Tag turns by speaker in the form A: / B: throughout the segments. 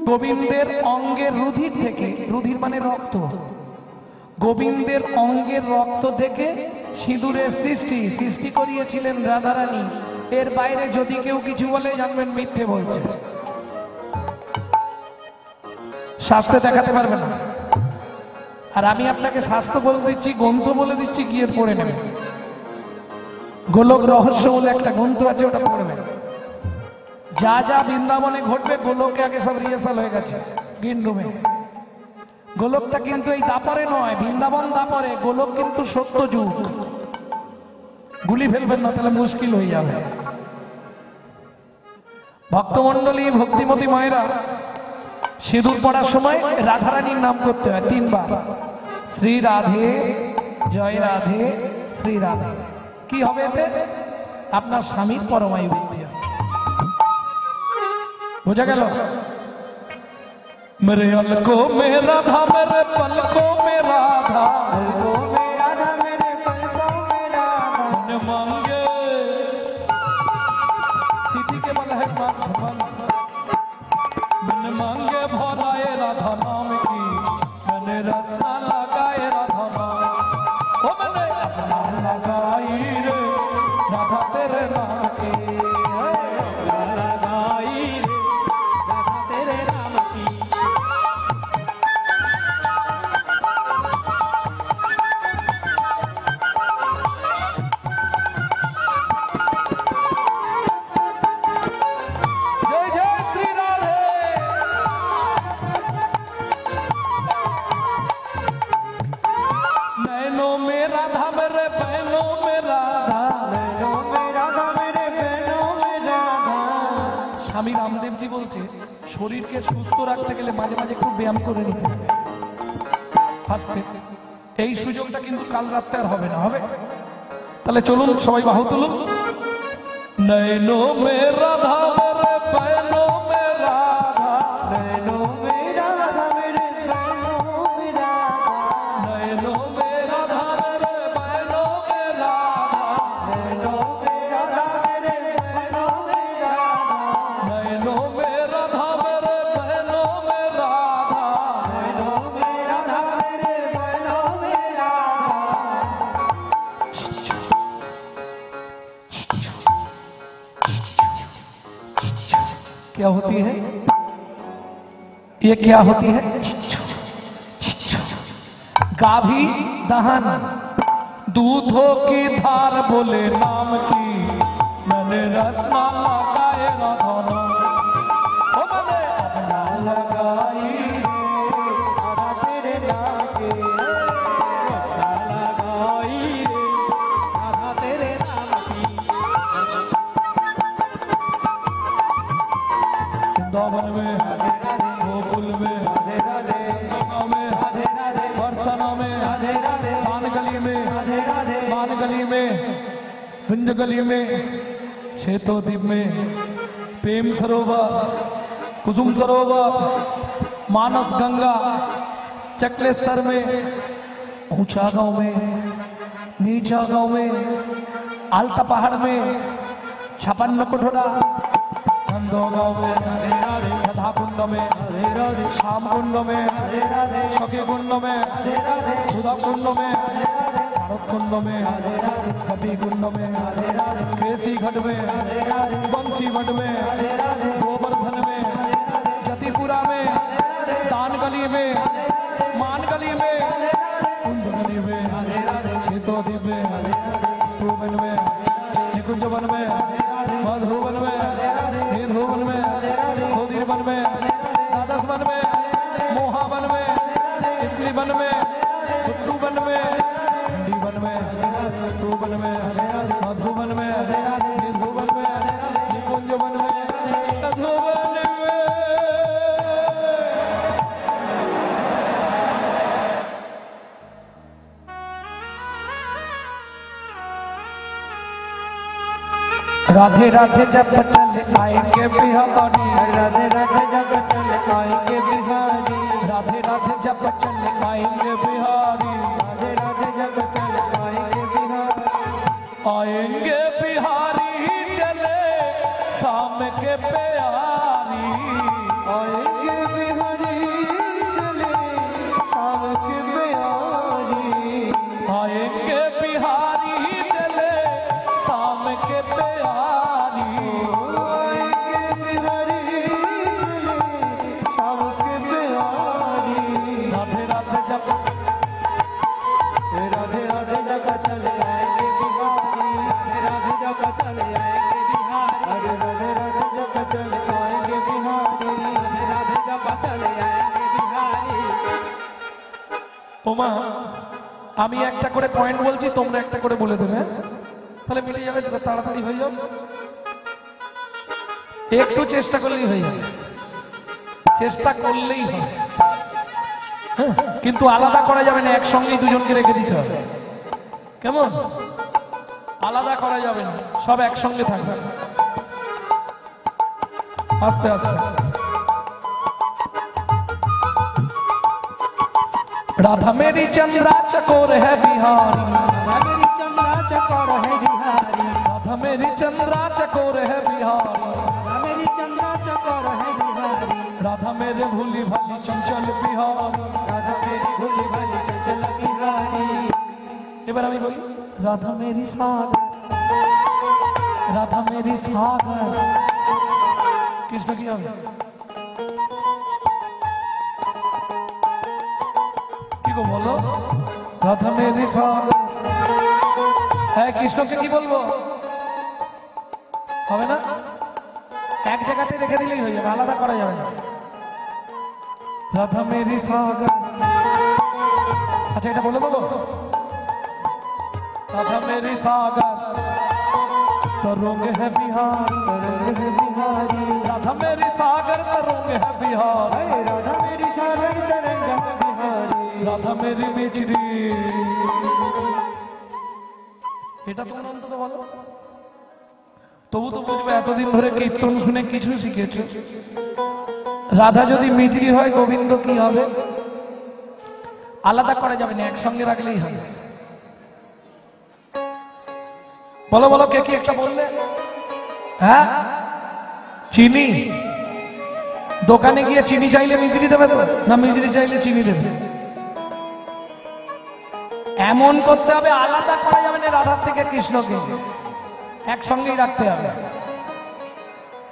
A: গোবিন্দের অঙ্গের রুধির থেকে, রুধির মানে রক্ত, গোবিন্দের অঙ্গের রক্ত থেকে সিঁদুরের সৃষ্টি করিয়েছিলেন রাধারানী। এর বাইরে যদি কেউ কিছু বলে জানবেন মিথ্যে বলছে, শাস্ত্রে দেখাতে পারবে না। আর আমি আপনাকে শাস্ত্র বলে দিচ্ছি, গ্রন্থ বলে দিচ্ছি, গিয়ে পড়ে নেবেন। গোলক রহস্য বলে একটা গ্রন্থ আছে, ওটা পড়বেন। যা যা বৃন্দাবনে ঘটবে গোলকে আগে সব রিহার্সাল হয়ে গেছে গ্রিন রুমে। গোলকটা কিন্তু এই দাপরে নয়, বৃন্দাবন দাপরে, গোলক কিন্তু সত্য যুগ। গুলি ফেলবেন না, তাহলে মুশকিল হয়ে যাবে। ভক্তমন্ডলী, ভক্তিমতী মায়েরা, সিঁদুর পড়ার সময় রাধারানীর নাম করতে হয় 3 বার। শ্রী রাধে, জয় রাধে, শ্রী রাধে। কি হবে এতে? আপনার স্বামীর পরমায়ু বৃদ্ধি হবে। বোঝা গেল? मेरे अलको में राधा, मेरे पलकों में राधा, मेरे पलकों में राधा, मन मांगे सीधी के बल है मन मांगे भराए राधा नाम की, मैंने रास्ता लगाए राधा नाम, ओ मैंने अपना लगाई रे राधा तेरे नाम की, लगाई रे राधा तेरे नाम की। স্বামী রামদেব জি বলছে, শরীরকে সুস্থ রাখতে গেলে মাঝে মাঝে একটু ব্যায়াম করে নিতে হবে। এই সুযোগটা কিন্তু কাল রাতে আর হবে না, হবে? তাহলে চলুন সবাই বাহু তুলুন। নয়নো মে রাধা, মেরে পয়নো মে রাধা, নয়নো মে রাধা, মেরে পয়নো মে রাধা, নয়নো মে রাধা, মেরে পয়নো মে রাধা, নয়নো মে রাধা, মেরে পয়নো মে রাধা, নয়নো মে রাধা, মেরে পয়নো মে রাধা, নয়নো মে রাধা, মেরে পয়নো মে রাধা। क्या होती है ये? क्या होती है? गाभी दहन, दूधों की धार, बोले नाम की, मैंने रसना लगाए राधा नाम, ओ मैंने अपना लगाई रे राधा तेरे नाम के, रसना लगाई रे राधा तेरे नाम की। वृंदावन में राधे राधे, गोकुल में राधे राधे, गंगा में राधे राधे, बरसाना में राधे राधे, मान गली में राधे राधे, मान गली में, कुंज गली में, श्वेतोद्वीप में, प्रेम सरोवर, कुसुम सरोवर, मानस गंगा, चकलेश्वर में, ऊंचा गांव में, नीचा गांव में, आलता पहाड़ में, 56 कठोरा, गांव में राधे राधे, राधा कुंड में राधे राधे, श्याम कुंड में राधे राधे, सखी कुंड में राधे राधे, सुधा कुंड में राधे राधे, भारत कुंड में राधे राधे, कपी कुंड में राधे राधे, केसी घट में राधे राधे, बंसी घट में राधे राधे, गोवर्धन में राधे राधे, जतिपुरा में, दान गली में, मान गली में, कुंज गली में राधे राधे, श्वेतोद्वीप में राधे राधे, पूवन में, निकुंज वन में, मधुवन में, धूवन में, खोदीर वन में, द्वादश वन में, मोहा वन में, इटली वन में, कुट्टू वन में, हिंदी वन में, तू वन में, मधुवन में, निधुवन में, निकुंज वन में, मधुवन में। राधे राधे जब चले आएंगे बिहारी, राधे राधे जब चले आएंगे बिहारी, राधे राधे जब चले आएंगे बिहारी, राधे राधे जब चले आएंगे बिहारी, आएंगे बिहारी के प्यारी
B: आएंगे बिहारी चले शाम के प्यारी
A: आएंगे बिहारी चले शाम के प्यारी
B: आएंगे बिहारी चले शाम के प्यारी
A: राधे राधे जब
B: राधे राधे जब चले आएंगे बिहारी राधे राधे जब चले आएंगे बिहारी अरे राधे राधे जब चले आएंगे बिहारी राधे राधे जब चले आएंगे बिहारी
A: ওমা আমি একটা করে পয়েন্ট বলছি তোমরা একটা করে বলে দেবে তাহলে মিলে যাবে তাড়াতাড়ি হয়ে যাবে একটু চেষ্টা করলেই হয়ে যাবে চেষ্টা করলেই হয় কিন্তু আলাদা করা যাবে না একসঙ্গেই দুজনকে রেখে দিতে হবে কেমন আলাদা করা যাবে না সব একসঙ্গে থাকবে আস্তে আস্তে राधा मेरी चंद्रा चकोर है बिहारी
B: राधा मेरी चंद्रा चकोर है बिहारी
A: राधा मेरी चंद्रा चकोर है बिहारी
B: राधा मेरी चंद्रा चकोर है बिहारी
A: राधा मेरे भूली भाली चंचल बिहारी
B: राधा मेरी भोली भाली चंचल बिहारी
A: এবার আমি বলি राधा मेरी सागर राधा मेरी सागर কৃষ্ণ কি হবে কি গো বলো राधा मेरी सागर হ্যাঁ কৃষ্ণকে কি বলবো হবে না এক জায়গাতে রেখে দিলেই হয়ে যাবে আলাদা করা যাবে না राधा मेरी सागर আচ্ছা এটা বলে দেবো राधा मेरी सागर तरंग है बिहारी
B: तरंग है बिहारी
A: राधा मेरी सागर तरंग है बिहारी
B: राधा मेरी सागर तरंग है बिहारी
A: राधा मेरी मिचरी এটা তোমরা অন্তত বলো তবু তো বুঝবে এতদিন ধরে কীর্তন শুনে কিছু শিখেছো রাধা যদি মিচরি হয় গোবিন্দ কি হবে আলাদা করা যাবে না একসঙ্গে রাখলেই হবে বলো বলো কে কি একটা বললে হ্যাঁ চিনি দোকানে গিয়ে চিনি চাইলে মিচরি দেবে তো না মিচরি চাইলে চিনি দেবে এমন করতে হবে আলাদা করা যাবে না রাধার থেকে কৃষ্ণকে একসঙ্গেই রাখতে হবে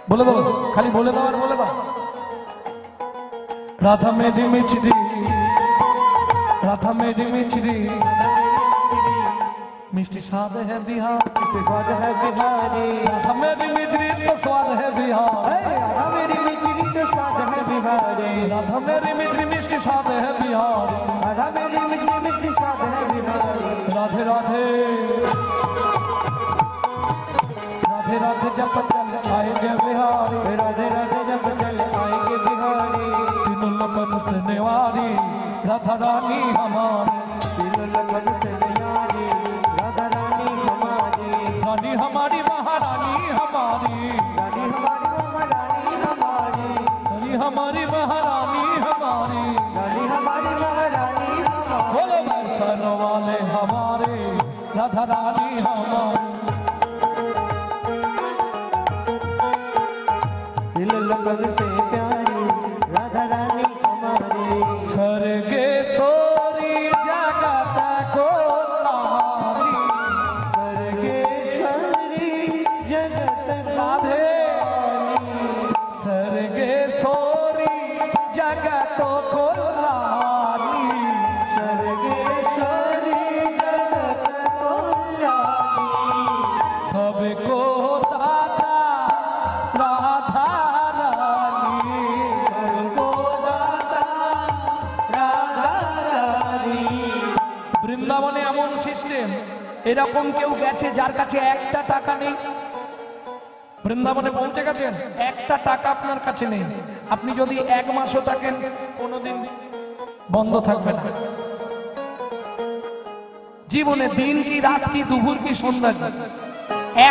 A: বলে দেবো খালি বলে দাও আর বলে দাও राधा मेरी मिचरी राधा मेरी मिचरी मिष्टी स्वाद है बिहार
B: मिष्टी स्वाद है बिहारी
A: राधा मेरी मिचरी तो स्वाद है बिहार
B: राधा मेरी मिचरी तो स्वाद है बिहारी
A: राधा मेरी मिचरी मिष्टी स्वाद है बिहार
B: राधा मेरी मिचरी मिष्टी स्वाद है बिहारी
A: राधे राधे राधे राधे जब चल आएंगे बिहारी
B: राधे राधे जब चले आएंगे बिहारी
A: तीनों लगन से निवारी राधा रानी हमारी
B: तीनों लगन से निवारी राधा रानी हमारी
A: रानी हमारी महारानी हमारी
B: रानी हमारी महारानी हमारी
A: रानी हमारी महारानी हमारी
B: रानी हमारी महारानी हमारी
A: बोलो दर्शन वाले हमारे राधा रानी हमारी
B: दिल लगन से प्यारी राधा रानी हमारी
A: सरगे सोरी जगत को तारी
B: सर्गेश्वरी जगत
A: राधे सरगे सोरी जगत को लानी
B: सर्गेश्वरी जगत कल्याणी
A: सबको दाता राधा रानी
B: सबको दाता राधा रानी
A: বৃন্দাবনে এমন সিস্টেম এরকম কেউ গেছে যার কাছে একটা টাকা নেই বৃন্দাবনে পৌঁছে গেছেন একটা টাকা আপনার কাছে নেই আপনি যদি এক মাসও থাকেন কোনোদিন বন্ধ থাকবে না জীবনে দিন কি রাত কি দুপুর কি সন্ধ্যা কি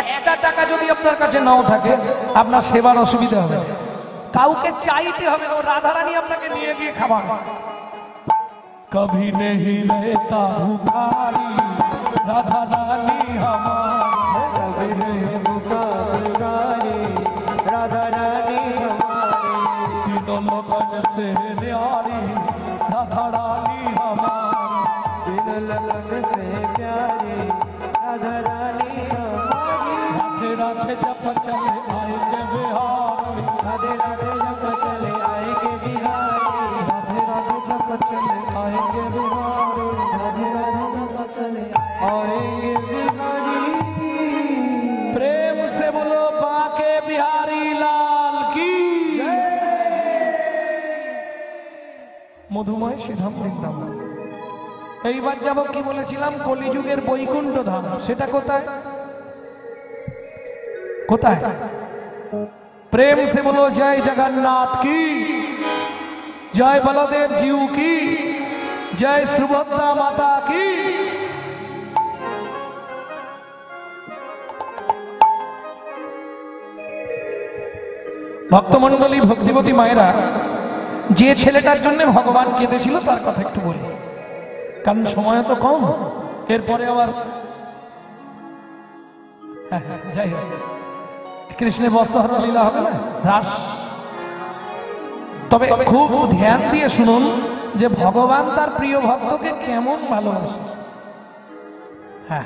A: একটা টাকা যদি আপনার কাছে নাও থাকে আপনার সেবার অসুবিধা হবে কাউকে চাইতে হবে ও রাধারানী আপনাকে নিয়ে গিয়ে খাবার कभी नहीं रहता भुखारी राधा रानी हमारी
B: कभी नहीं भूखा भिखारी राधा रानी हमारी,
A: तीनों लगन से न्यारी राधा रानी हमारी,
B: तीन लगन से प्यारी राधा रानी हमारी।
A: राधे राधे जप चले आएंगे बिहारी,
B: राधे राधे जप चले आएंगे बिहारी,
A: राधे राधे जप चले आएंगे बिहारी,
B: राधे राधे जप चले आएंगे बिहारी।
A: प्रेम से बोलो बाके बिहारी लाल की মধুময় শ্রীধাম বৃন্দাবন। এইবার যাব কি বলেছিলাম, কলিযুগের বৈকুণ্ঠ ধাম, সেটা কোথায় কোথায়? প্রেম সে বলো জয় জগন্নাথ কি, জয় বলদেব জিউ কি, জয় সুভদ্রা মাতা কি। ভক্তমণ্ডলী, ভক্তিবতী মায়েরা, যে ছেলেটার জন্য ভগবান কেঁদেছিল তার কথা একটু বলি, কারণ সময় তো কম, এরপরে আবার যাই হোক, কৃষ্ণের বস্ত্রহরণ লীলা হবে না, রাস। তবে খুব ধ্যান দিয়ে শুনুন যে ভগবান তার প্রিয় ভক্তকে কেমন ভালোবাসে। হ্যাঁ,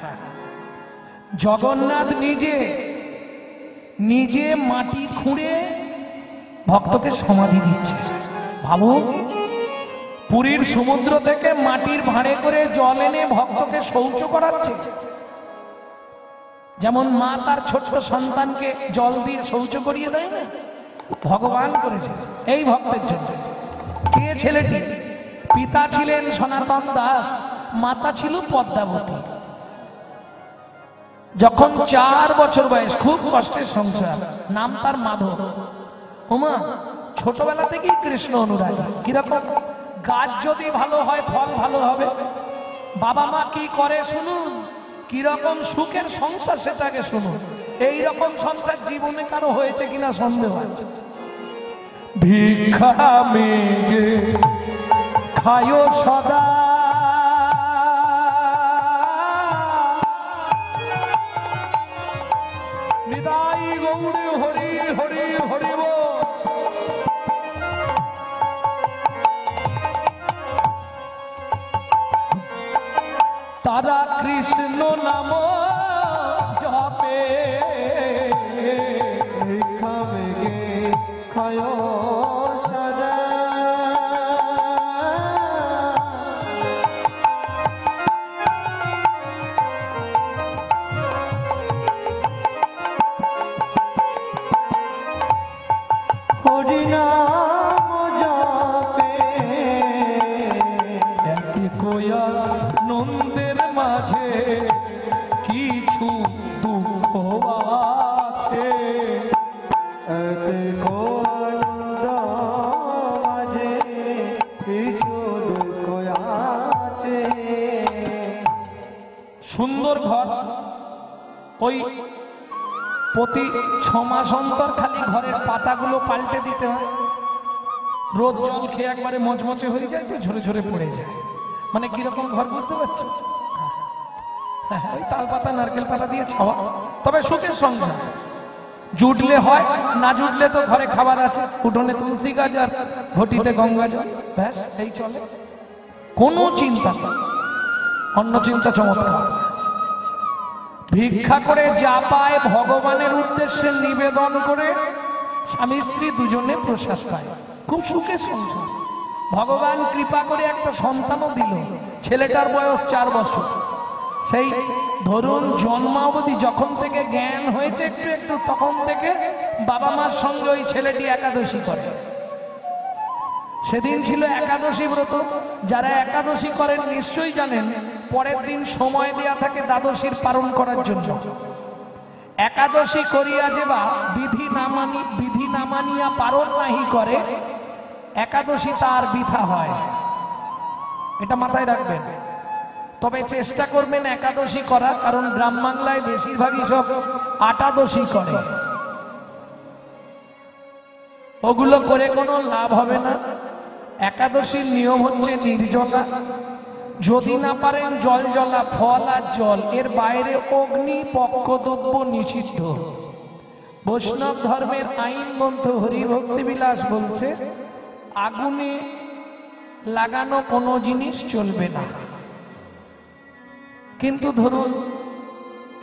A: জগন্নাথ নিজে নিজে মাটি খুঁড়ে ভক্তকে সমাধি দিচ্ছে। ভাবো, পুরীর সমুদ্র থেকে মাটির ভাঁড়ে করে জল এনে ভক্তকে শৌচ করাচ্ছে। যেমন মা তার ছোট্ট সন্তানকে জল দিয়ে শৌচ করিয়ে দেয় না, ভগবান করেছে এই ভক্তের জন্য। কে ছেলেটি? পিতা ছিলেন সনাতন দাস, মাতা ছিল পদ্মাবতী। যখন 4 বছর বয়স, খুব কষ্টের সংসার, নাম তার মাধব। ওমা, ছোটবেলা থেকেই কৃষ্ণ অনুরাগী। কিরকম? গাছ যদি ভালো হয় ফল ভালো হবে। বাবা মা কি করে শুনুন, কিরকম সুখের সংসার সেটাকে শুনুন। এই রকম সংসার জীবনে কারো হয়েছে কিনা সন্দেহ আছে। ভিক্ষা মেগে খায়ো সদা, নিদাই গৌড়ে হরি হরি হরিব। তারা কৃষ্ণ নাম জপে,
B: ভিক্ষা মেগে খায় সদা, হরি নাম জপে,
A: একে কোয়া নন্দের মাঝে কিছু দুঃখ আছে।
B: দেখো আনন্দ মাঝে কিছু দুঃখ আছে।
A: সুন্দর ঘর, ওই প্রতি 6 মাস অন্তর খালি ঘরের পাতাগুলো পাল্টে দিতে হয়। রোদ জল খেয়ে একবারে মচমচে হয়ে যায় তো ঝরে ঝরে পড়ে যায়। মানে কিরকম ঘর বুঝতে পারছো? হ্যাঁ, ওই তাল পাতা নারকেল পাতা দিয়ে ছাওয়া। তবে সুখের সংসার, জুটলে হয়, না জুটলে তো ঘরে খাবার আছে, উঠোনে তুলসী গাছ আর ঘটিতে গঙ্গা জল, ব্যাস এই চলে। কোনো চিন্তা নেই, অন্য চিন্তা চমৎকার। ভিক্ষা করে যা পায় ভগবানের উদ্দেশ্যে নিবেদন করে স্বামী স্ত্রী দুজনে প্রসাদ পায়। খুব সুখের সংসার। ভগবান কৃপা করে একটা সন্তানও দিল। ছেলেটার বয়স 4 বছর। সেই ধরুন জন্মাবধি যখন থেকে জ্ঞান হয়েছে একটু একটু, তখন থেকে বাবা মার সঙ্গে ওই ছেলেটি একাদশী করে। সেদিন ছিল একাদশী ব্রত। যারা একাদশী করেন নিশ্চয়ই জানেন, পরের দিন সময় দেয়া থাকে দ্বাদশীর পালন করার জন্য। একাদশী করিয়া যেবা বিধি না মানিয়া পালন নাহি করে, একাদশী তার বৃথা হয়। এটা মাথায় রাখবেন। তবে চেষ্টা করবেন একাদশী করা, কারণ গ্রাম বাংলায় বেশিরভাগই সব আটাদশী করে। ওগুলো করে কোনো লাভ হবে না। একাদশীর নিয়ম হচ্ছে নির্জলা। যদি না পারেন জল জ্বলা, ফল আর জল, এর বাইরে অগ্নি পক্ষদ্রব্য নিষিদ্ধ।
C: বৈষ্ণব ধর্মের আইন গ্রন্থ হরিভক্তি বিলাস বলছে আগুনে লাগানো কোনো জিনিস চলবে না। কিন্তু ধরুন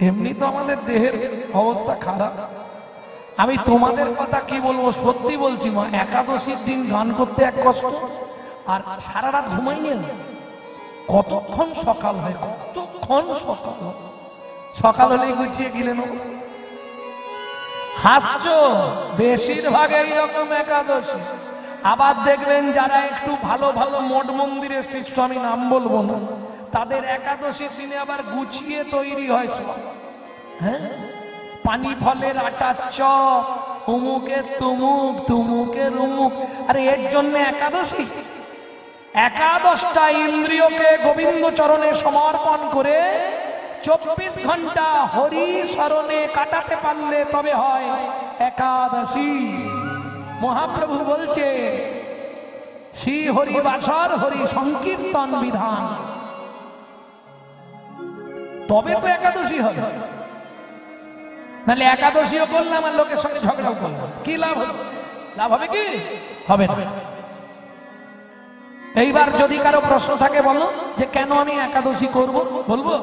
C: এমনি তো আমাদের দেহের অবস্থা খারাপ, আমি তোমাদের কথা কি বলবো, সত্যি বলছি মা, একাদশীর দিন গান করতে এক কষ্ট, আর সারা রাত ঘুমাইনি। কতক্ষণ সকাল হয়, কতক্ষণ সকাল হয়, সকাল হলেই গুছিয়ে গেলেন। হাসছো, বেশিরভাগ এইরকম একাদশী। আবার দেখবেন যারা একটু ভালো ভালো মঠ মন্দিরের শিষ্য, আমি নাম বলবো না, তাদের একাদশীর দিনে আবার গুছিয়ে তৈরি হয়। হ্যাঁ, পানি ফলের আটার চপ, উমুকের তুমুক, তুমুকের উমুক। আরে এর জন্য একাদশী? একাদশটা ইন্দ্রিয়কে গোবিন্দ চরণে সমর্পণ করে 24 ঘন্টা হরি স্মরণে কাটাতে পারলে তবে হয় একাদশী। মহাপ্রভু বলছে শ্রী হরি বাসর হরি সংকীর্তন বিধান, তবে তো একাদশী হবে। নাহলে একাদশীও করলাম আর লোকের সঙ্গে ঝগড়াও করলাম, কি লাভ হবে? লাভ হবে কি? হবে না। এইবার যদি কারো প্রশ্ন থাকে বলো যে কেন আমি একাদশী করব, বলবো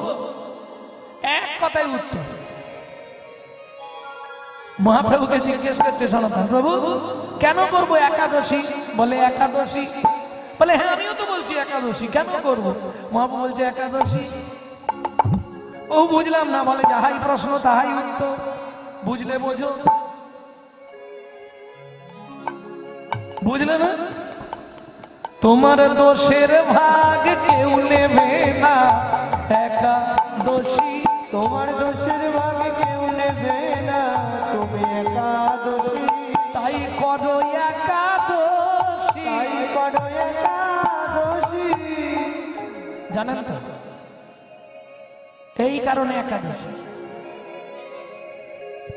C: এক কথায় উত্তর। মহাপ্রভুকে জিজ্ঞেস করছে সনাতন প্রভু কেন করব একাদশী? বলে একাদশী, বলে হ্যাঁ আমিও তো বলছি একাদশী, কেন করব? মহাপ্রভু বলছে একাদশী। ও বুঝলাম না, বলে যাহাই প্রশ্ন তাহাই উত্তর, বুঝলে বোঝো, বুঝলে না? তোমার দোষের ভাগ কেউ নেবে না একাদশী,
B: তোমার দোষের ভাগ কেউ নেবে না, তুমি একাদশী
C: তাই করো একাদশী,
B: তাই করো একাদশী।
C: জানেন তো এই কারণে একাদশী,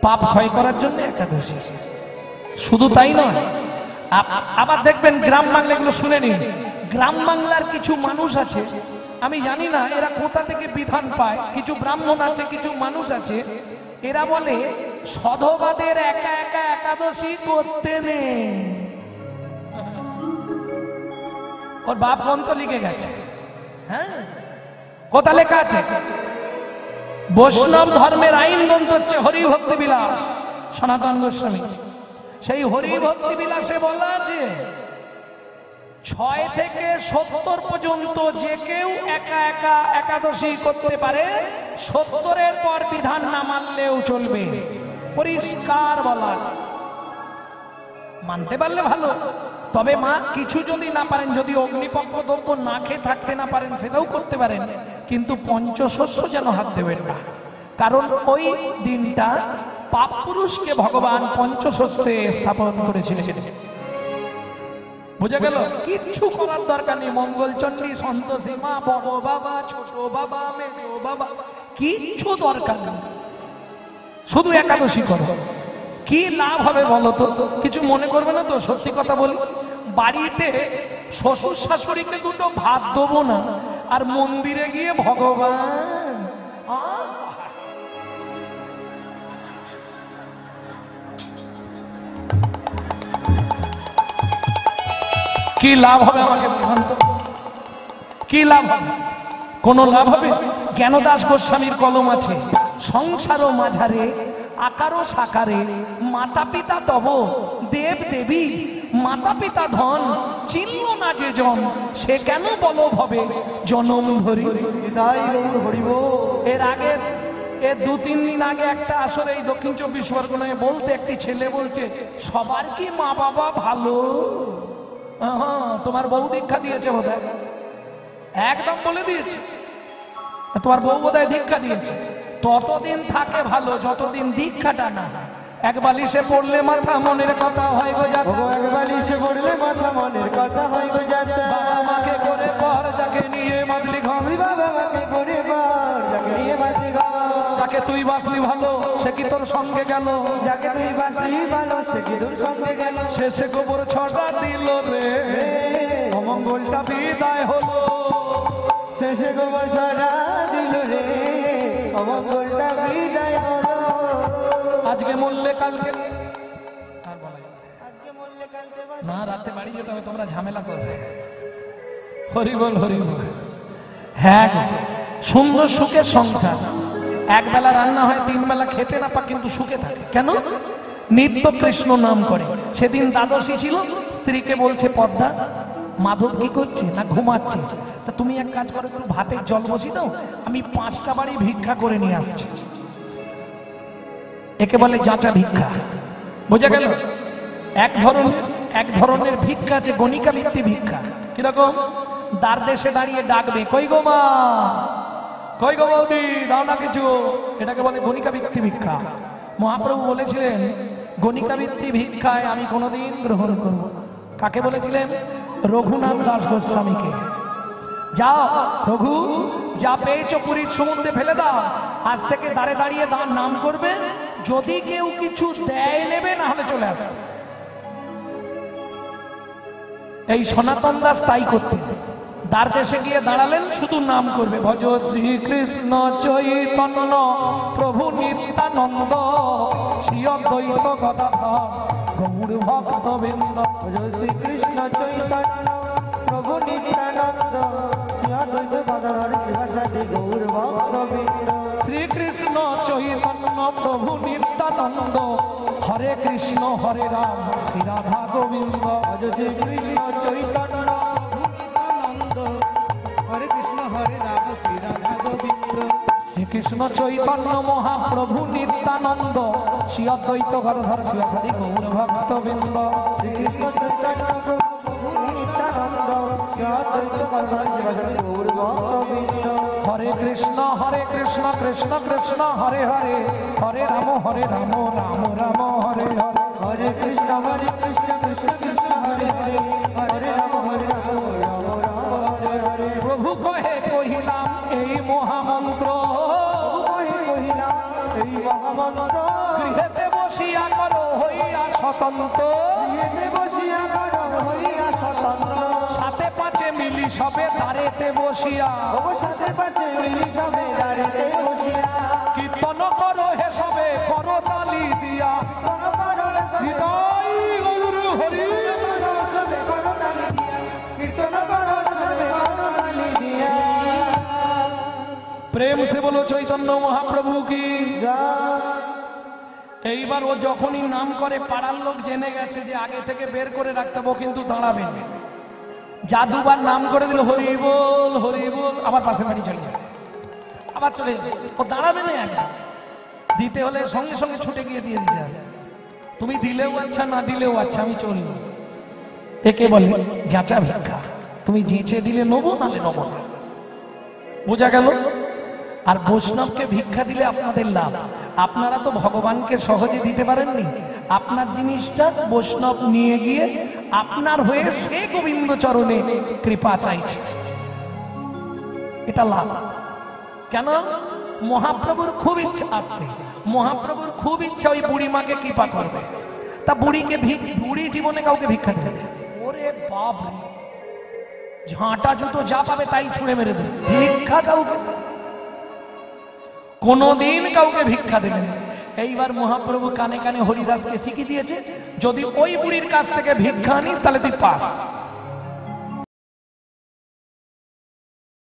C: পাপ ক্ষয় করার জন্য একাদশী। শুধু তাই নয়, আবার দেখবেন গ্রাম বাংলা, এগুলো শুনে নিন, গ্রাম বাংলার কিছু মানুষ আছে, আমি জানি না এরা কোথা থেকে বিধান পায়, কিছু ব্রাহ্মণ আছে, কিছু মানুষ আছে, এরা বলে সধবাদের একা একা একাদশী করতে নেই। ওর বাপ গ্রন্থ লিখে গেছে, হ্যাঁ কোথা লেখা আছে? বৈষ্ণব ধর্মের আইন গ্রন্থ হচ্ছে হরিভক্তি বিলাস, সনাতন গোস্বামী। সেই হরিভক্তি বিলাসে বলা আছে 6 থেকে 70 পর্যন্ত যে কেউ একা একা একাদশী করতে পারে, 70-এর পর বিধান না মানলেও চলবে, পরিষ্কার বলা আছে। মানতে পারলে ভালো, তবে মা কিছু যদি না পারেন, যদি অগ্নিপক্ষ দ্রব্য না খেয়ে থাকতে না পারেন সেটাও করতে পারেন, কিন্তু পঞ্চশস্য যেন হাত দেবেন না, কারণ ওই দিনটা পাপ পুরুষকে ভগবান পঞ্চশস্যে স্থাপন করেছিলেন। বুঝা গেল? কিচ্ছু করার দরকার নেই, মঙ্গলচণ্ডী, সন্তোষী মা, বড় বাবা, ছোট বাবা, মেজ বাবা, কিচ্ছু দরকার নেই, শুধু একাদশী করো। কি লাভ হবে বলো তো? কিছু মনে করবে না তো? সত্যি কথা বলি, বাড়িতে শ্বশুর শাশুড়িকে দুটো ভাত দেবো না, আর মন্দিরে গিয়ে ভগবান, কি লাভ হবে? আমাকে বলুন তো, কি লাভ হবে? কোন লাভ হবে? জ্ঞানদাস গোস্বামীর কলম আছে, সংসার মাঝারে আকারো সাকারে মাতা পিতা তব দেব দেবী, মাতা পিতা ধন চিনল না যে জন, সে কেন বলো ভবে জনম ধরি।
B: তাই হরিব।
C: এর আগে, এর 2-3 দিন আগে একটা আসলে এই দক্ষিণ 24 পরগনায় বলতে একটি ছেলে বলছে সবার কি মা বাবা ভালো? তোমার বউ দীক্ষা দিয়েছে বোধহয়, একদম বলে দিয়েছে, তোমার বউ বোধহয় দীক্ষা দিয়েছে। ততদিন থাকে ভালো যতদিন দীক্ষাটা না। এক বালিশে পড়লে মাথা মনের কথা হয় গো যাতা,
B: এক বালিশে পড়লে মাথা মনের কথা হয় গো যাতা।
C: বাবা মাকে করে পর যাকে নিয়ে বাঁধলি ঘর,
B: বাবা মাকে করে পর যাকে নিয়ে বাঁধলি ঘর।
C: যাকে তুই বাঁচলি ভালো সে কি তোর সঙ্গে গেল,
B: যাকে তুই বাঁচলি ভালো সে কি তোর সঙ্গে গেল।
C: শেষে গোবর ছটা দিল রে, অমঙ্গলটা বিদায় হলো,
B: শেষে গোবর ছটা দিল রে, অমঙ্গলটা বিদায় হলো।
C: আজকে মরলে কালকে আর বলা যাবে না, রাতে বাড়ি যেতে হবে, তোমরা ঝামেলা করবে। হরি বল হরি বল। হ্যাঁ গো, সুন্দর সুখের সংসার, এক বেলা রান্না হয়, তিন বেলা খেতে না পাক, কিন্তু সুখে থাকে। কেন? নিত্য কৃষ্ণ নাম করে। সেদিন দ্বাদশী ছিল, স্ত্রীকে বলছে পদ্মা মাধব কি করছে না ঘুমাচ্ছে, তা তুমি এক কাজ করো, একটু ভাতের জল বসি দাও, আমি 5টা বাড়ি ভিক্ষা করে নিয়ে আসছি। একে বলে যাচা ভিক্ষা। বোঝা গেল? এক ধরনের ভিক্ষা আছে গণিকা ভিত্তি ভিক্ষা। কিরকম? দ্বার দেশে দাঁড়িয়ে ডাকবে, কই গো মা, কই গো বৌদি, দাও না কিছু। এটাকে বলে গণিকা ভিত্তি ভিক্ষা। মহাপ্রভু বলেছিলেন গণিকা ভিত্তি ভিক্ষায় আমি কোনোদিন গ্রহণ করব না। কাকে বলেছিলেন? রঘুনাথ দাস গোস্বামীকে। যাও রঘু, যা পেয়েছো পুরীর সমুদ্রে ফেলে দাও, আজ থেকে দাঁড়ে দাঁড়িয়ে নাম করবে, যদি কেউ কিছু দেয় নেবে, না হলে চলে আসবে। এই সনাতন দাস তাই করতে, দ্বার দেশে গিয়ে দাঁড়ালেন, শুধু নাম করবে, ভজ শ্রীকৃষ্ণ চৈতন্য প্রভু নিত্যানন্দ শ্রী অদ্বৈত গদাধর গৌর ভক্তবৃন্দ।
B: ভজ শ্রীকৃষ্ণ চৈতন্য প্রভু নিত্যানন্দ শ্রী অদ্বৈত গদাধর শিবাসাদি গৌর ভক্তবৃন্দ।
C: শ্রীকৃষ্ণ চৈতন্য প্রভু নিত্যানন্দ হরে কৃষ্ণ হরে রাম শ্রী রাধা গোবিন্দ।
B: ভজ শ্রীকৃষ্ণ চৈতন্য নিত্যানন্দ হরে কৃষ্ণ হরে রাম শ্রী রাধা গোবিন্দ।
C: শ্রীকৃষ্ণ চৈতন্য মহাপ্রভু নিত্যানন্দ শ্রী অদ্বৈত গদাধর শিবাসাদি গৌর ভক্তবৃন্দ।
B: শ্রীকৃষ্ণ চৈতন্য প্রভু নিত্যানন্দ শ্রী অদ্বৈত গদাধর শিবাসাদি গৌর ভক্তবৃন্দ।
C: হরে কৃষ্ণ কৃষ্ণ কৃষ্ণ হরে হরে, হরে রাম রাম রাম হরে হরে।
B: হরে কৃষ্ণ কৃষ্ণ কৃষ্ণ হরে হরে, হরে রাম রাম রাম হরে হরে।
C: প্রভু কহে কহিলাম এই মহামন্ত্র,
B: কহিলাম এই মহামন্ত্র,
C: গৃহেতে বসিয়া করো হইয়া স্বতন্ত্র,
B: গৃহেতে বসিয়া করো হইয়া স্বতন্ত্র।
C: সাথে পাঁচে মিলি সবে দাঁড়েতে বসিয়া,
B: অবসাথে পাশে মিলি সবে দাঁড়িতে বসিয়া,
C: কীর্তন করো হে সবে করো তালি দিয়া,
B: কোন করো সবে
C: হৃদয় গৌর হরি।
B: সবে করো তালি দিয়া, কীর্তন করো সবে করো তালি দিয়া।
C: প্রেম সে বলো চৈতন্য মহাপ্রভু কি। এইবার ও যখনই নাম করে, পাড়ার লোক জেনে গেছে যে আগে থেকে বের করে রাখতে হবে, কিন্তু দাঁড়াবে না। যা দুবার নাম করে দিল হরি বল, আবার পাশে বাড়ি চলে যাবে, আবার চলে যাবে, ও দাঁড়াবে না। একদম দিতে হলে সঙ্গে সঙ্গে ছুটে গিয়ে দিয়ে দিতে হবে। তুমি দিলেও আচ্ছা, না দিলেও আচ্ছা, আমি চলব। একে বলে যাচা ভিক্ষা। তুমি যেচে দিলে নেবো, নালে নেবো না। বোঝা গেল? আর বৈষ্ণবকে ভিক্ষা দিলে আপনাদের লাভ। আপনারা তো ভগবানকে সহজে দিতে পারেননি, আপনার জিনিসটা বৈষ্ণব নিয়ে গিয়ে আপনার হয়ে সে গোবিন্দ চরণে কৃপা চাইছে, এটা লাভ। কেন? মহাপ্রভুর খুব ইচ্ছা আসছে, মহাপ্রভুর খুব ইচ্ছা ওই বুড়িমাকে কৃপা করবে। তা বুড়িকে বুড়ি জীবনে কাউকে ভিক্ষা দেবে? ওরে বাপ রে, ঝাঁটা জুতো যা পাবে তাই ছুঁড়ে মেরে দেবে। ভিক্ষা কাউকে কোনদিন কাউকে ভিক্ষা দেবেন। এইবার মহাপ্রভু কানে কানে হরিদাসকে শিখিয়ে দিয়েছে, যদি ওই বুড়ির কাছ থেকে ভিক্ষা আনিস তাহলে তুই পাস।